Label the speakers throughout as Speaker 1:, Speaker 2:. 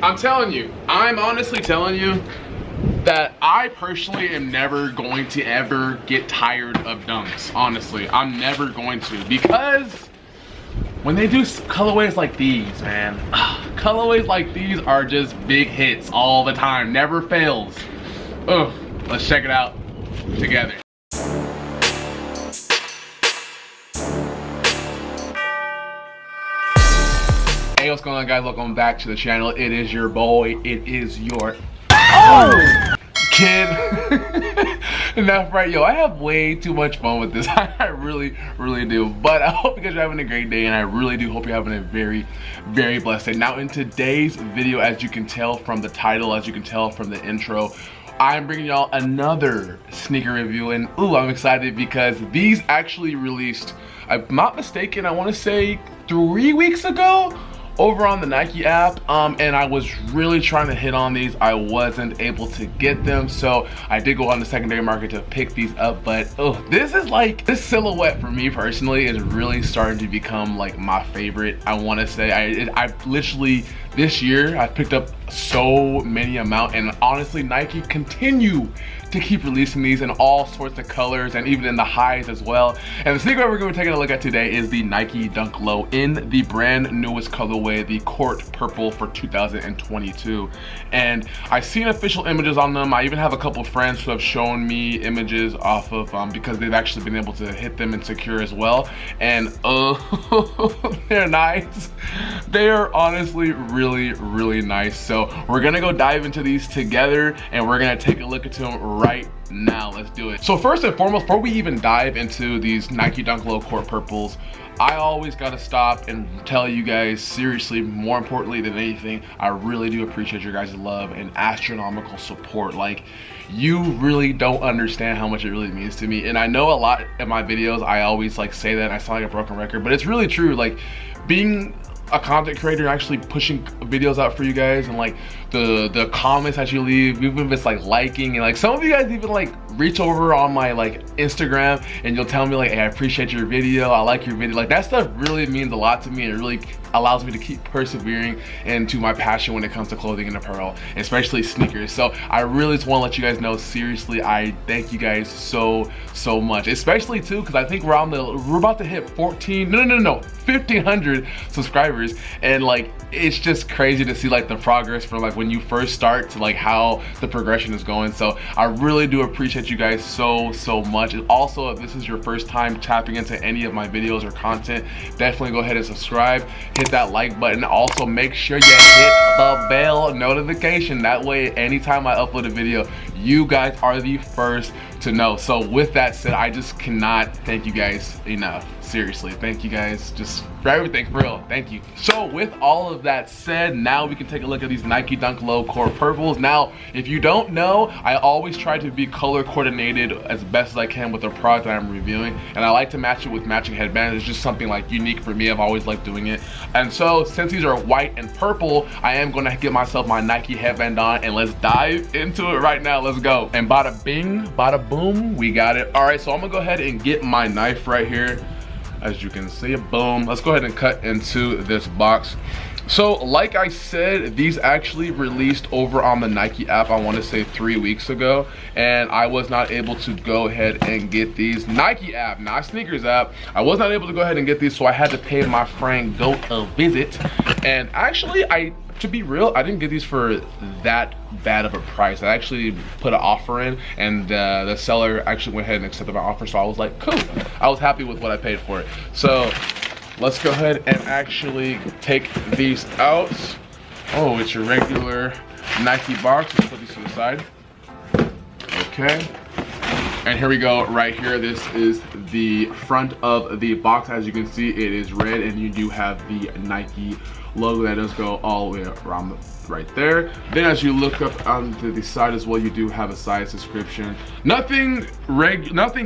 Speaker 1: I'm telling you, I'm honestly telling you that I personally am never going to ever get tired of dunks. Honestly, I'm never going to, because when they do colorways like these, man, colorways like these are just big hits all the time, never fails. Oh, let's check it out together. Hey, what's going on, guys? Welcome back to the channel. It is your boy. It is your kid. Enough, right? Yo, I have way too much fun with this. I really do. But I hope you guys are having a great day, and I really do hope you're having a very blessed day. Now, in today's video, as you can tell from the title, as you can tell from the intro, I'm bringing y'all another sneaker review, and ooh, I'm excited because these actually released, if I'm not mistaken, I want to say 3 weeks ago over on the Nike app, and I was really trying to hit on these. I wasn't able to get them, so I did go on the secondary market to pick these up. But oh, this is like, this silhouette for me personally is really starting to become like my favorite. I want to say I've literally this year I've picked up so many amount, and honestly Nike continue to keep releasing these in all sorts of colors and even in the highs as well. And the sneaker we're going to be taking a look at today is the Nike Dunk Low in the brand newest colorway, the Court Purple for 2022. And I've seen official images on them. I even have a couple friends who have shown me images off of because they've actually been able to hit them and secure as well. And they're nice. They are honestly really nice. So we're gonna go dive into these together, and we're gonna take a look at them right now. Let's do it. So first and foremost, before we even dive into these Nike Dunk Low Court Purples, I always gotta stop and tell you guys, seriously, more importantly than anything, I really do appreciate your guys' love and astronomical support. Like, you really don't understand how much it really means to me. And I know a lot in my videos I always like say that and I sound like a broken record, but it's really true. Like, being a content creator, actually pushing videos out for you guys, and like the comments that you leave, even if it's like liking, and like some of you guys even like reach over on my like Instagram and you'll tell me like, hey, I appreciate your video, I like your video. Like, that stuff really means a lot to me, and it really allows me to keep persevering into my passion when it comes to clothing and apparel, especially sneakers. So I really just want to let you guys know, seriously, I thank you guys so much, especially too because I think we're about to hit 1,500 subscribers, and like it's just crazy to see like the progress from like when you first start to like how the progression is going. So I really do appreciate you guys so much. And also, if this is your first time tapping into any of my videos or content, definitely go ahead and subscribe, hit that like button. Also, make sure you hit the bell notification, that way anytime I upload a video, you guys are the first to know. So with that said, I just cannot thank you guys enough. Seriously, thank you guys just for everything, for real. Thank you. So with all of that said, now we can take a look at these Nike Dunk Low Court Purples. Now, if you don't know, I always try to be color coordinated as best as I can with the product that I'm reviewing, and I like to match it with matching headbands. It's just something like unique for me. I've always liked doing it. And so since these are white and purple, I am going to get myself my Nike headband on, and let's dive into it right now. Let's go. And bada bing, bada boom, we got it. All right, so I'm gonna go ahead and get my knife right here. As you can see, boom. Let's go ahead and cut into this box. So like I said, these actually released over on the Nike app, I want to say 3 weeks ago, and I was not able to go ahead and get these. Nike app, not sneakers app. I was not able to go ahead and get these, so I had to pay my friend Goat a visit. And actually, to be real, I didn't get these for that bad of a price. I actually put an offer in, and the seller actually went ahead and accepted my offer, so I was like, cool. I was happy with what I paid for it. So let's go ahead and actually take these out. Oh, it's your regular Nike box. Let's put these to the side. Okay. And here we go, right here. This is the front of the box. As you can see, it is red, and you do have the Nike logo that does go all the way around right there. Then as you look up onto the side as well, you do have a size description. Nothing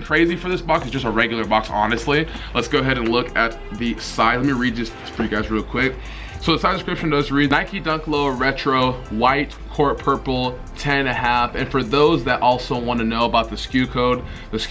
Speaker 1: crazy for this box. It's just a regular box, honestly. Let's go ahead and look at the side. Let me read this for you guys real quick. So the side description does read Nike Dunk Low Retro White Court Purple 10.5. And for those that also want to know about the SKU code is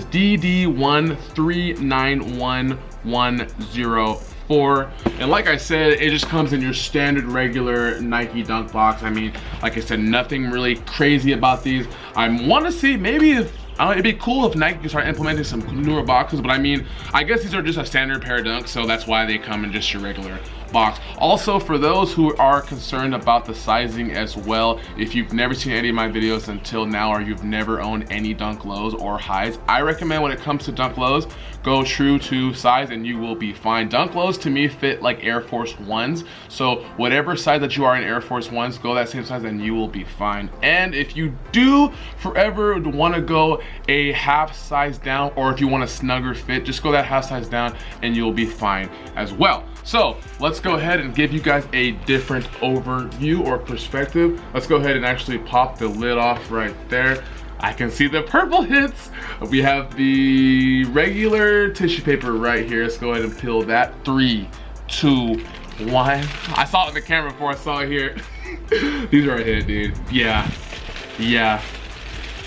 Speaker 1: DD1391104. 4. And like I said, it just comes in your standard regular Nike Dunk box. I mean, like I said, nothing really crazy about these. I want to see maybe if it'd be cool if Nike could start implementing some newer boxes, but I mean, I guess these are just a standard pair of Dunks, so that's why they come in just your regular box. Also, for those who are concerned about the sizing as well, if you've never seen any of my videos until now, or you've never owned any Dunk Lows or highs, I recommend when it comes to Dunk Lows, go true to size and you will be fine. Dunk Lows to me fit like Air Force Ones, so whatever size that you are in Air Force Ones, go that same size and you will be fine. And if you do forever want to go a half size down, or if you want a snugger fit, just go that half size down and you'll be fine as well. So let's go ahead and give you guys a different overview or perspective. Let's go ahead and actually pop the lid off right there. I can see the purple hits. We have the regular tissue paper right here. Let's go ahead and peel that. 3, 2, 1. I saw it in the camera before I saw it here. These are a hit, dude. Yeah.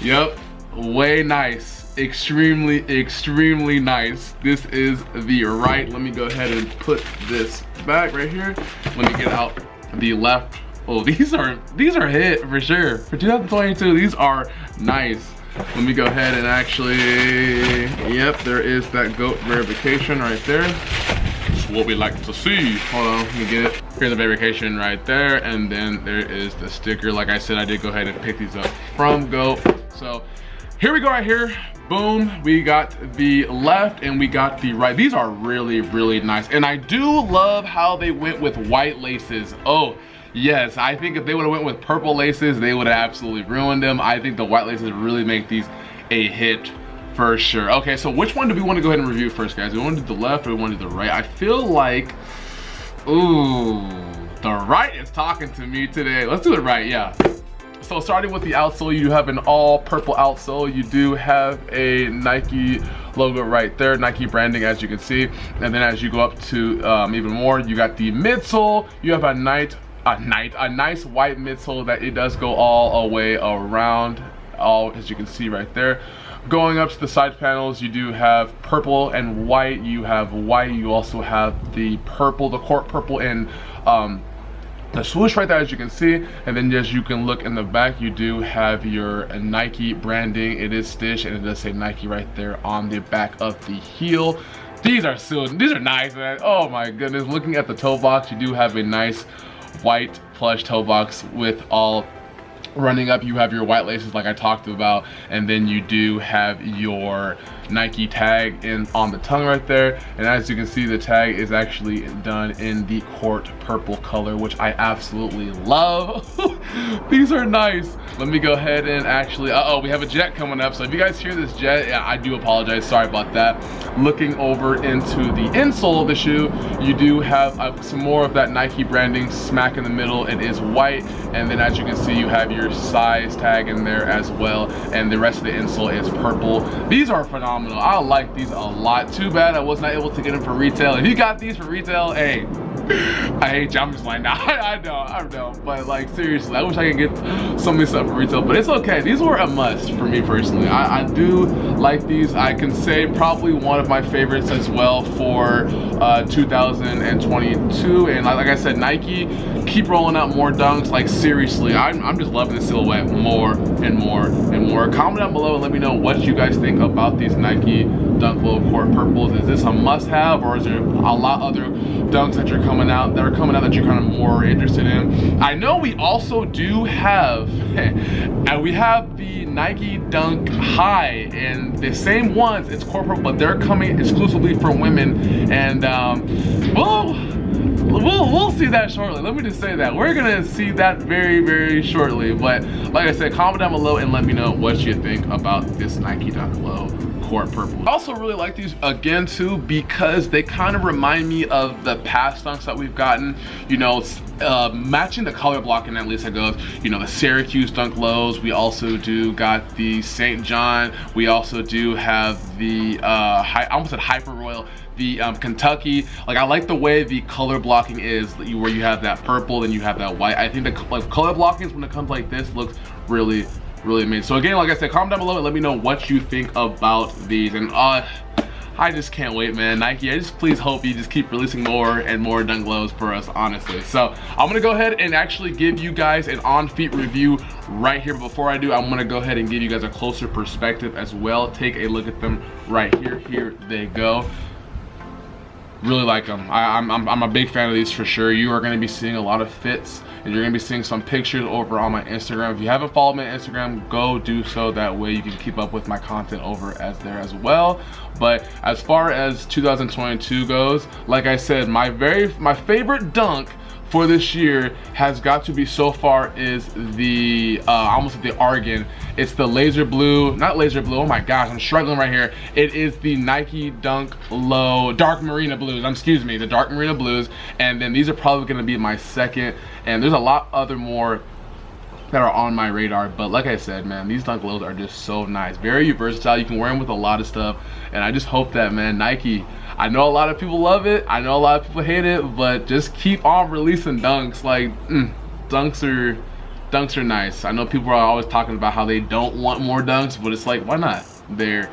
Speaker 1: Yep. Way nice. Extremely nice. This is the right. Let me go ahead and put this back right here. Let me get out the left. Oh, these are hit for sure. For 2022, these are nice. Let me go ahead and actually, yep, there is that GOAT verification right there. It's what we like to see. Hold on, let me get it. Here's the verification right there, and then there is the sticker. Like I said, I did go ahead and pick these up from GOAT. So here we go right here. Boom, we got the left and we got the right. These are really nice. And I do love how they went with white laces. Oh, yes, I think if they would have went with purple laces, they would have absolutely ruined them. I think the white laces really make these a hit for sure. Okay, so which one do we want to go ahead and review first, guys? Do we want to do the left or do we want to do the right? I feel like, ooh, the right is talking to me today. Let's do the right, yeah. So starting with the outsole, you have an all purple outsole. You do have a Nike logo right there, Nike branding, as you can see. And then as you go up to even more, you got the midsole. You have a nice white midsole that it does go all the way around, as you can see right there. Going up to the side panels, you do have purple and white. You have white. You also have the purple, the court purple, and the swoosh right there, as you can see. And then as you can look in the back, you do have your Nike branding. It is stitched and it does say Nike right there on the back of the heel. These are nice, man. Oh my goodness. Looking at the toe box, you do have a nice white plush toe box with all running up. You have your white laces like I talked about, and then you do have your Nike tag on the tongue right there. And as you can see, the tag is actually done in the court purple color, which I absolutely love. These are nice. Let me go ahead and actually, we have a jet coming up. So if you guys hear this jet, yeah, I do apologize, sorry about that. Looking over into the insole of the shoe, you do have some more of that Nike branding smack in the middle. It is white, and then as you can see, you have your size tag in there as well, and the rest of the insole is purple. These are phenomenal. I like these a lot. Too bad I was not able to get them for retail. If you got these for retail, hey, I hate you. I'm just like, nah, I know, but like seriously, I wish I could get some of this stuff for retail, but it's okay. These were a must for me personally. I do like these. I can say probably one of my favorites as well for 2022. And like I said, Nike, keep rolling out more dunks. Like seriously, I'm just loving the silhouette more and more and more. Comment down below and let me know what you guys think about these Nike Dunk Low Court Purples. Is this a must-have, or is there a lot other dunks that are coming out that you're kind of more interested in? I know we also do have, and we have the Nike Dunk High, and the same ones, it's court purple, but they're coming exclusively for women, and we'll see that shortly. Let me just say that we're gonna see that very shortly. But like I said, comment down below and let me know what you think about this Nike Dunk Low Court Purple. I also really like these again too, because they kind of remind me of the past dunks that we've gotten, you know, matching the color blocking, at least it goes, you know, the Syracuse Dunk Lows. We also do got the St. John. We also do have the I almost said Hyper Royal, the Kentucky. Like, I like the way the color blocking is, where you have that purple and you have that white. I think the color blockings when it comes like this looks really amazing. So again, like I said, comment down below and let me know what you think about these. And I just can't wait, man. Nike, I just please hope you just keep releasing more and more dunk lows for us, honestly. So I'm gonna go ahead and actually give you guys an on-feet review right here. But before I do, I'm gonna go ahead and give you guys a closer perspective as well. Take a look at them right here. Here they go. Really like them. I'm a big fan of these for sure. You are going to be seeing a lot of fits, and you're going to be seeing some pictures over on my Instagram. If you haven't followed me on Instagram, go do so. That way you can keep up with my content over there as well. But as far as 2022 goes, like I said, my favorite dunk for this year has got to be so far is the almost the Argon. It's the laser blue, not laser blue, oh my gosh, I'm struggling right here. It is the Nike Dunk Low Dark Marina Blues, excuse me, the Dark Marina Blues. And then these are probably gonna be my second, and there's a lot other more that are on my radar. But like I said, man, these dunk lows are just so nice, very versatile. You can wear them with a lot of stuff, and I just hope that, man, Nike, I know a lot of people love it, I know a lot of people hate it, but just keep on releasing dunks. Like dunks are nice. I know people are always talking about how they don't want more dunks, but it's like, why not? They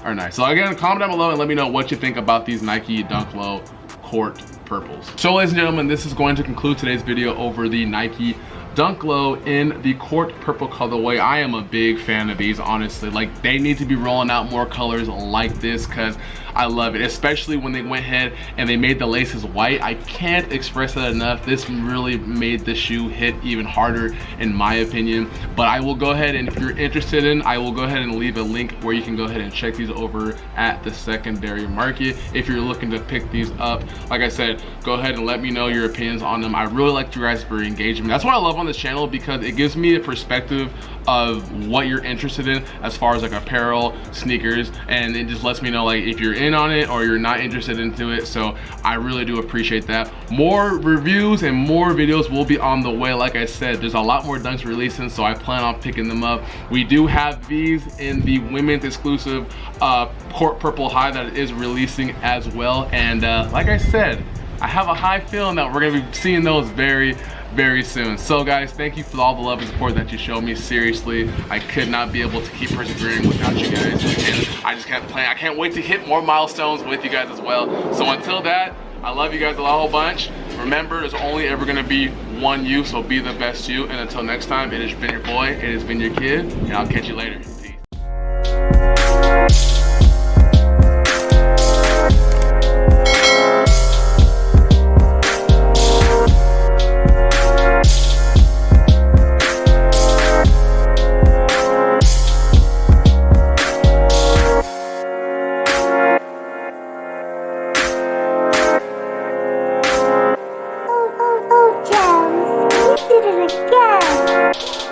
Speaker 1: are nice. So again, comment down below and let me know what you think about these Nike Dunk Low Court Purples. So ladies and gentlemen, this is going to conclude today's video over the Nike Dunk Low in the Court Purple colorway. I am a big fan of these, honestly. Like, they need to be rolling out more colors like this, because I love it, especially when they went ahead and they made the laces white. I can't express that enough. This really made the shoe hit even harder, in my opinion. But I will go ahead, and if you're interested in, I will go ahead and leave a link where you can go ahead and check these over at the secondary market if you're looking to pick these up. Like I said, go ahead and let me know your opinions on them. I really like you guys for engagement. That's what I love on this channel, because it gives me a perspective of what you're interested in as far as like apparel, sneakers, and it just lets me know like if you're in on it or you're not interested into it. So I really do appreciate that. More reviews and more videos will be on the way. Like I said, there's a lot more dunks releasing, so I plan on picking them up. We do have these in the women's exclusive Court Purple High that is releasing as well. And like I said, I have a high feeling that we're gonna be seeing those very soon. So guys, thank you for all the love and support that you show me. Seriously, I could not be able to keep persevering without you guys, and I just kept playing. I can't wait to hit more milestones with you guys as well. So until that, I love you guys a whole bunch. Remember, there's only ever gonna be one you, so be the best you. And until next time, it has been your boy, it has been your kid, and I'll catch you later.
Speaker 2: Gems, you did it again!